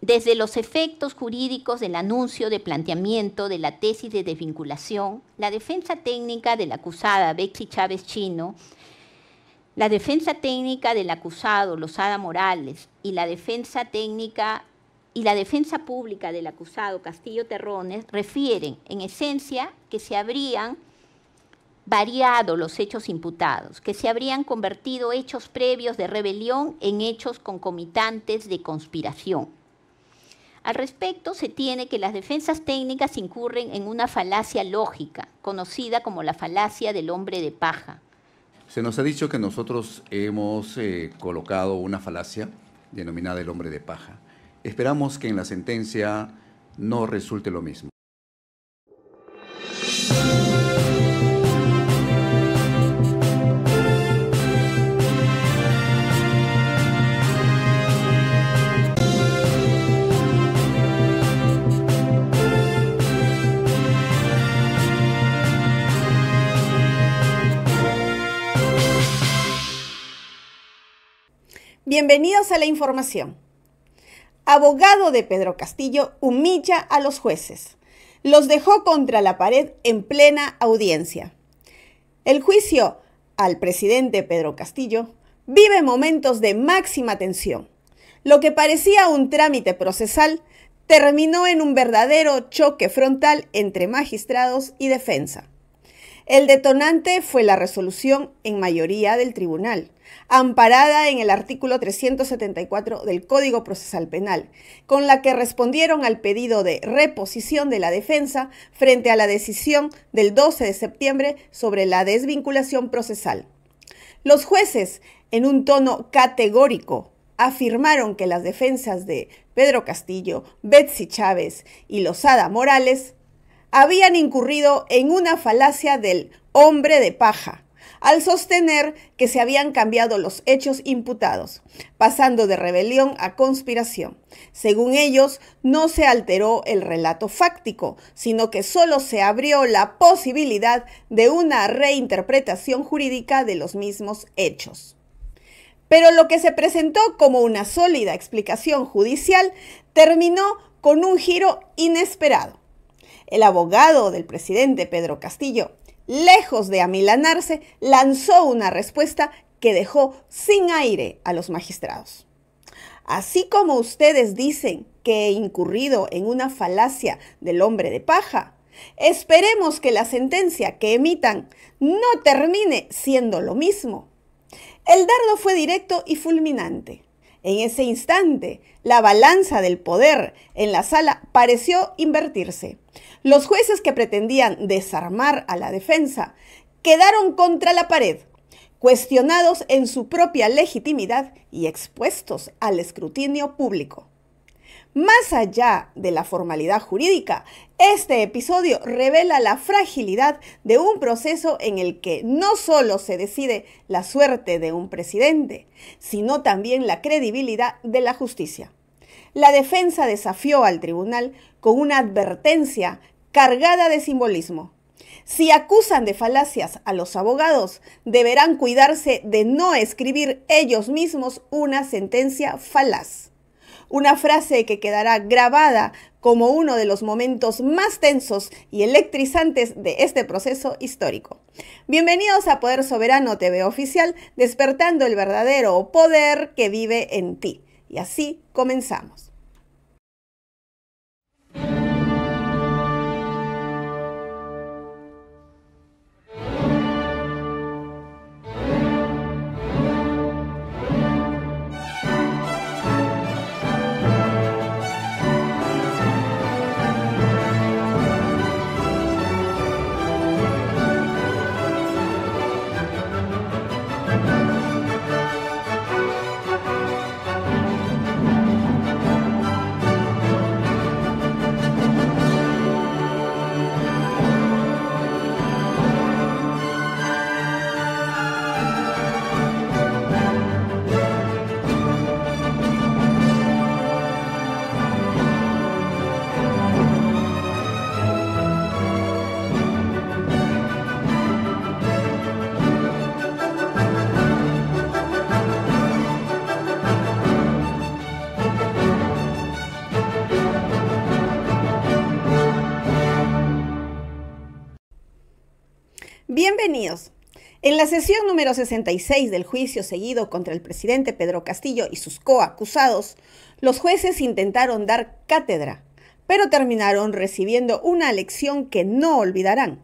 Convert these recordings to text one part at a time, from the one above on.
Desde los efectos jurídicos del anuncio de planteamiento de la tesis de desvinculación, la defensa técnica de la acusada Betsy Chávez Chino, la defensa técnica del acusado Losada Morales y la defensa pública del acusado Castillo Terrones refieren, en esencia, que se habrían variado los hechos imputados, que se habrían convertido hechos previos de rebelión en hechos concomitantes de conspiración. Al respecto, se tiene que las defensas técnicas incurren en una falacia lógica, conocida como la falacia del hombre de paja. Se nos ha dicho que nosotros hemos colocado una falacia denominada el hombre de paja. Esperamos que en la sentencia no resulte lo mismo. Bienvenidos a la información. Abogado de Pedro Castillo humilla a los jueces. Los dejó contra la pared en plena audiencia. El juicio al presidente Pedro Castillo vive momentos de máxima tensión. Lo que parecía un trámite procesal terminó en un verdadero choque frontal entre magistrados y defensa. El detonante fue la resolución en mayoría del tribunal, amparada en el artículo 374 del Código Procesal Penal, con la que respondieron al pedido de reposición de la defensa frente a la decisión del 12 de septiembre sobre la desvinculación procesal. Los jueces, en un tono categórico, afirmaron que las defensas de Pedro Castillo, Betsy Chávez y Losada Morales habían incurrido en una falacia del hombre de paja, al sostener que se habían cambiado los hechos imputados, pasando de rebelión a conspiración. Según ellos, no se alteró el relato fáctico, sino que solo se abrió la posibilidad de una reinterpretación jurídica de los mismos hechos. Pero lo que se presentó como una sólida explicación judicial terminó con un giro inesperado. El abogado del presidente Pedro Castillo, lejos de amilanarse, lanzó una respuesta que dejó sin aire a los magistrados. Así como ustedes dicen que he incurrido en una falacia del hombre de paja, esperemos que la sentencia que emitan no termine siendo lo mismo. El dardo fue directo y fulminante. En ese instante, la balanza del poder en la sala pareció invertirse. Los jueces que pretendían desarmar a la defensa quedaron contra la pared, cuestionados en su propia legitimidad y expuestos al escrutinio público. Más allá de la formalidad jurídica, este episodio revela la fragilidad de un proceso en el que no solo se decide la suerte de un presidente, sino también la credibilidad de la justicia. La defensa desafió al tribunal con una advertencia cargada de simbolismo. Si acusan de falacias a los abogados, deberán cuidarse de no escribir ellos mismos una sentencia falaz. Una frase que quedará grabada como uno de los momentos más tensos y electrizantes de este proceso histórico. Bienvenidos a Poder Soberano TV Oficial, despertando el verdadero poder que vive en ti. Y así comenzamos. Bienvenidos. En la sesión número 66 del juicio seguido contra el presidente Pedro Castillo y sus coacusados, los jueces intentaron dar cátedra, pero terminaron recibiendo una lección que no olvidarán.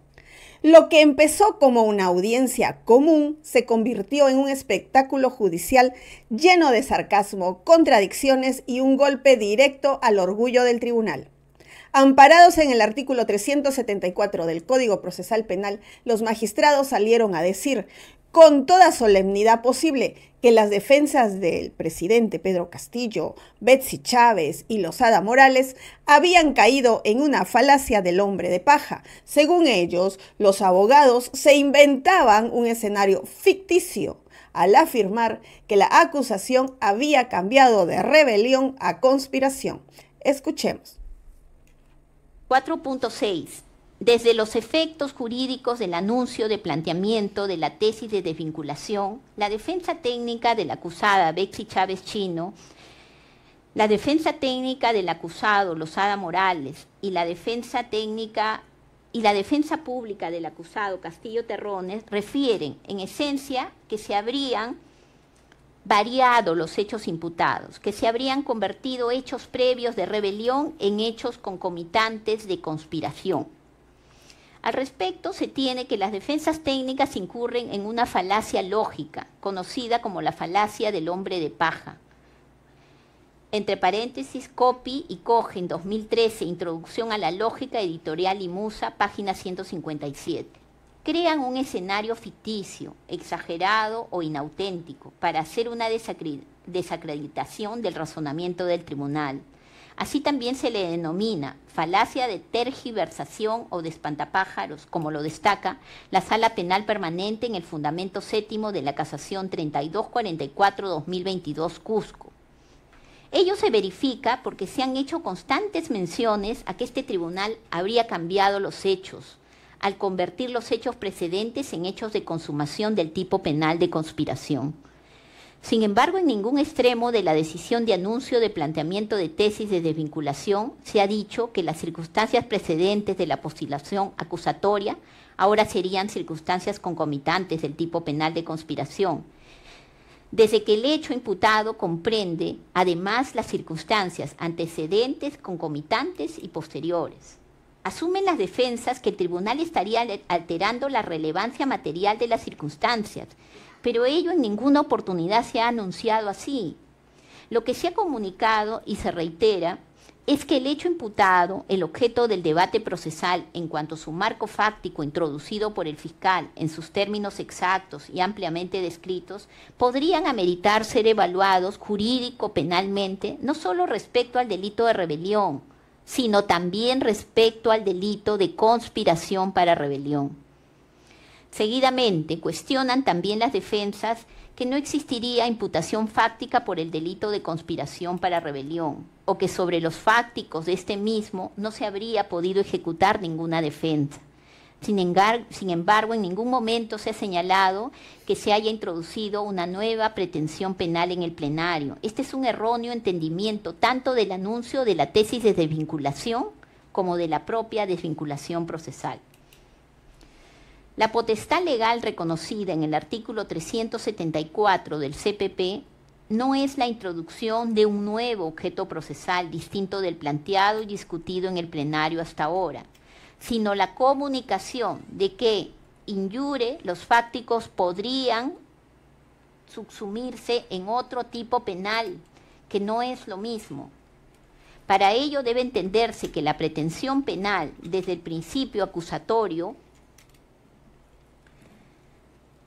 Lo que empezó como una audiencia común se convirtió en un espectáculo judicial lleno de sarcasmo, contradicciones y un golpe directo al orgullo del tribunal. Amparados en el artículo 374 del Código Procesal Penal, los magistrados salieron a decir con toda solemnidad posible que las defensas del presidente Pedro Castillo, Betsy Chávez y Losada Morales habían caído en una falacia del hombre de paja. Según ellos, los abogados se inventaban un escenario ficticio al afirmar que la acusación había cambiado de rebelión a conspiración. Escuchemos. 4.6. Desde los efectos jurídicos del anuncio de planteamiento de la tesis de desvinculación, la defensa técnica de la acusada Betsy Chávez Chino, la defensa técnica del acusado Losada Morales y la defensa pública del acusado Castillo Terrones refieren, en esencia, que se habrían variado los hechos imputados, que se habrían convertido hechos previos de rebelión en hechos concomitantes de conspiración. Al respecto, se tiene que las defensas técnicas incurren en una falacia lógica, conocida como la falacia del hombre de paja. Entre paréntesis, Copy y Cogen, 2013, Introducción a la Lógica Editorial y Musa, página 157. Crean un escenario ficticio, exagerado o inauténtico para hacer una desacreditación del razonamiento del tribunal. Así también se le denomina falacia de tergiversación o de espantapájaros, como lo destaca la Sala Penal Permanente en el Fundamento Séptimo de la Casación 3244-2022 Cusco. Ello se verifica porque se han hecho constantes menciones a que este tribunal habría cambiado los hechos, al convertir los hechos precedentes en hechos de consumación del tipo penal de conspiración. Sin embargo, en ningún extremo de la decisión de anuncio de planteamiento de tesis de desvinculación se ha dicho que las circunstancias precedentes de la postulación acusatoria ahora serían circunstancias concomitantes del tipo penal de conspiración, desde que el hecho imputado comprende además las circunstancias antecedentes, concomitantes y posteriores. Asumen las defensas que el tribunal estaría alterando la relevancia material de las circunstancias, pero ello en ninguna oportunidad se ha anunciado así. Lo que se ha comunicado y se reitera es que el hecho imputado, el objeto del debate procesal en cuanto a su marco fáctico introducido por el fiscal en sus términos exactos y ampliamente descritos, podrían ameritar ser evaluados jurídico-penalmente no solo respecto al delito de rebelión, sino también respecto al delito de conspiración para rebelión. Seguidamente, cuestionan también las defensas que no existiría imputación fáctica por el delito de conspiración para rebelión, o que sobre los fácticos de este mismo no se habría podido ejecutar ninguna defensa. Sin embargo, en ningún momento se ha señalado que se haya introducido una nueva pretensión penal en el plenario. Este es un erróneo entendimiento tanto del anuncio de la tesis de desvinculación como de la propia desvinculación procesal. La potestad legal reconocida en el artículo 374 del CPP no es la introducción de un nuevo objeto procesal distinto del planteado y discutido en el plenario hasta ahora, sino la comunicación de que, in iure, los fácticos podrían subsumirse en otro tipo penal, que no es lo mismo. Para ello debe entenderse que la pretensión penal, desde el principio acusatorio,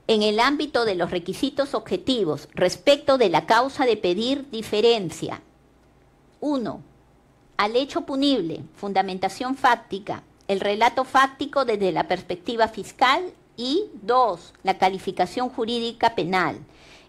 en el ámbito de los requisitos objetivos respecto de la causa de pedir diferencia. 1. Al hecho punible, fundamentación fáctica, el relato fáctico desde la perspectiva fiscal y 2. La calificación jurídica penal.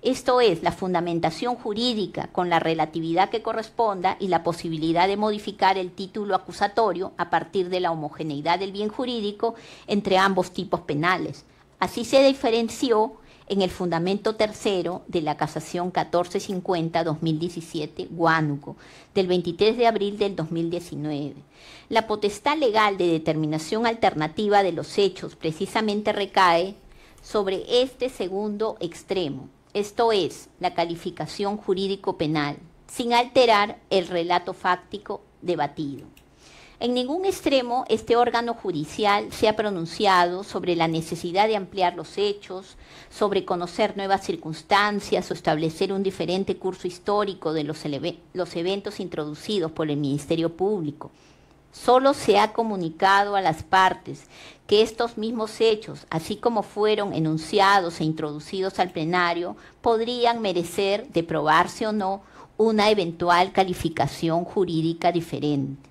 Esto es, la fundamentación jurídica con la relatividad que corresponda y la posibilidad de modificar el título acusatorio a partir de la homogeneidad del bien jurídico entre ambos tipos penales. Así se diferenció en el fundamento tercero de la Casación 1450-2017, Huánuco, del 23 de abril del 2019. La potestad legal de determinación alternativa de los hechos precisamente recae sobre este segundo extremo, esto es, la calificación jurídico-penal, sin alterar el relato fáctico debatido. En ningún extremo este órgano judicial se ha pronunciado sobre la necesidad de ampliar los hechos, sobre conocer nuevas circunstancias o establecer un diferente curso histórico de los eventos introducidos por el Ministerio Público. Solo se ha comunicado a las partes que estos mismos hechos, así como fueron enunciados e introducidos al plenario, podrían merecer, de probarse o no, una eventual calificación jurídica diferente.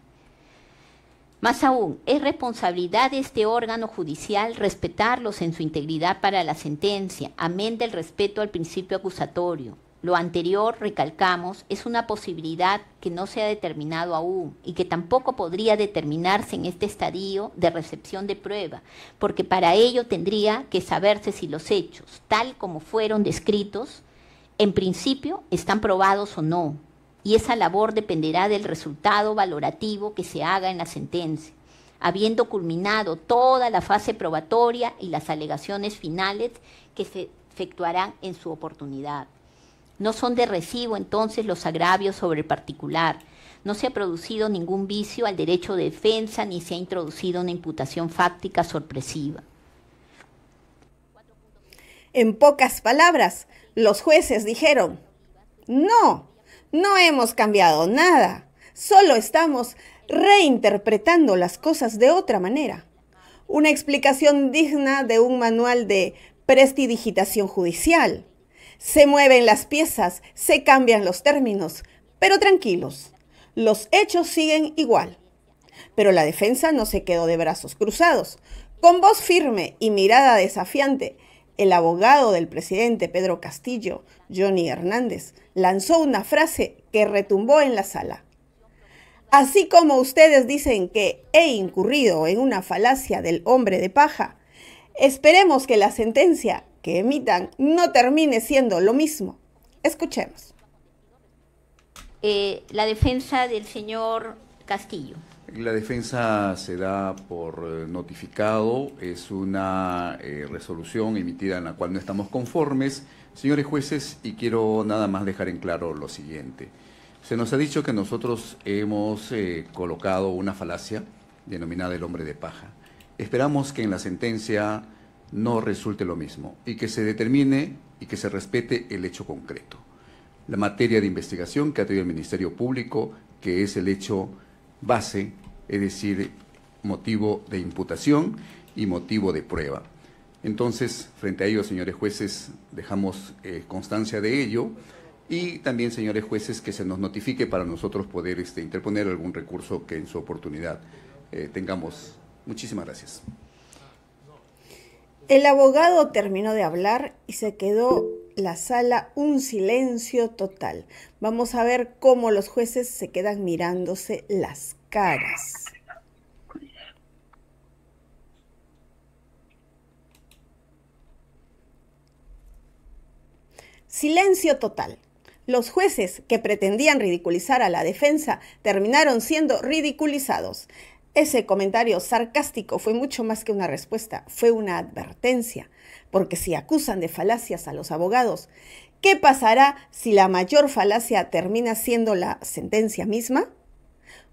Más aún, es responsabilidad de este órgano judicial respetarlos en su integridad para la sentencia, amén del respeto al principio acusatorio. Lo anterior, recalcamos, es una posibilidad que no se ha determinado aún y que tampoco podría determinarse en este estadio de recepción de prueba, porque para ello tendría que saberse si los hechos, tal como fueron descritos, en principio están probados o no. Y esa labor dependerá del resultado valorativo que se haga en la sentencia, habiendo culminado toda la fase probatoria y las alegaciones finales que se efectuarán en su oportunidad. No son de recibo entonces los agravios sobre el particular. No se ha producido ningún vicio al derecho de defensa ni se ha introducido una imputación fáctica sorpresiva. En pocas palabras, los jueces dijeron, no hemos cambiado nada, solo estamos reinterpretando las cosas de otra manera. Una explicación digna de un manual de prestidigitación judicial. Se mueven las piezas, se cambian los términos, pero tranquilos, los hechos siguen igual. Pero la defensa no se quedó de brazos cruzados. Con voz firme y mirada desafiante, el abogado del presidente Pedro Castillo, Johnny Hernández, lanzó una frase que retumbó en la sala. Así como ustedes dicen que he incurrido en una falacia del hombre de paja, esperemos que la sentencia que emitan no termine siendo lo mismo. Escuchemos. La defensa del señor Castillo. La defensa se da por notificado, es una resolución emitida en la cual no estamos conformes, señores jueces, y quiero nada más dejar en claro lo siguiente. Se nos ha dicho que nosotros hemos colocado una falacia denominada el hombre de paja. Esperamos que en la sentencia no resulte lo mismo y que se determine y que se respete el hecho concreto. La materia de investigación que ha tenido el Ministerio Público, que es el hecho base, es decir, motivo de imputación y motivo de prueba. Entonces, frente a ello, señores jueces, dejamos constancia de ello y también, señores jueces, que se nos notifique para nosotros poder interponer algún recurso que en su oportunidad tengamos. Muchísimas gracias. El abogado terminó de hablar y se quedó la sala un silencio total. Vamos a ver cómo los jueces se quedan mirándose las caras. Silencio total. Los jueces que pretendían ridiculizar a la defensa terminaron siendo ridiculizados. Ese comentario sarcástico fue mucho más que una respuesta, fue una advertencia, porque si acusan de falacias a los abogados, ¿qué pasará si la mayor falacia termina siendo la sentencia misma?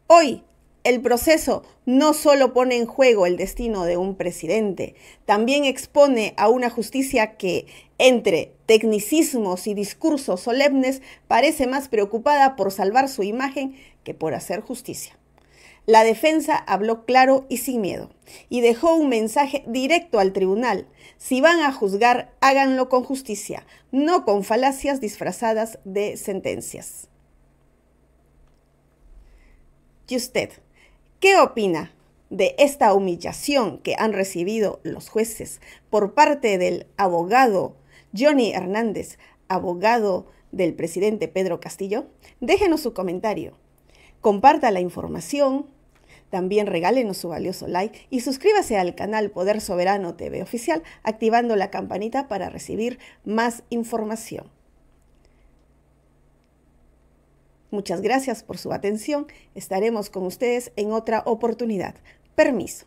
Hoy, el proceso no solo pone en juego el destino de un presidente, también expone a una justicia que, entre tecnicismos y discursos solemnes, parece más preocupada por salvar su imagen que por hacer justicia. La defensa habló claro y sin miedo, y dejó un mensaje directo al tribunal. Si van a juzgar, háganlo con justicia, no con falacias disfrazadas de sentencias. ¿Y usted qué opina de esta humillación que han recibido los jueces por parte del abogado Johnny Hernández, abogado del presidente Pedro Castillo? Déjenos su comentario. Comparta la información, también regálenos su valioso like y suscríbase al canal Poder Soberano TV Oficial activando la campanita para recibir más información. Muchas gracias por su atención. Estaremos con ustedes en otra oportunidad. Permiso.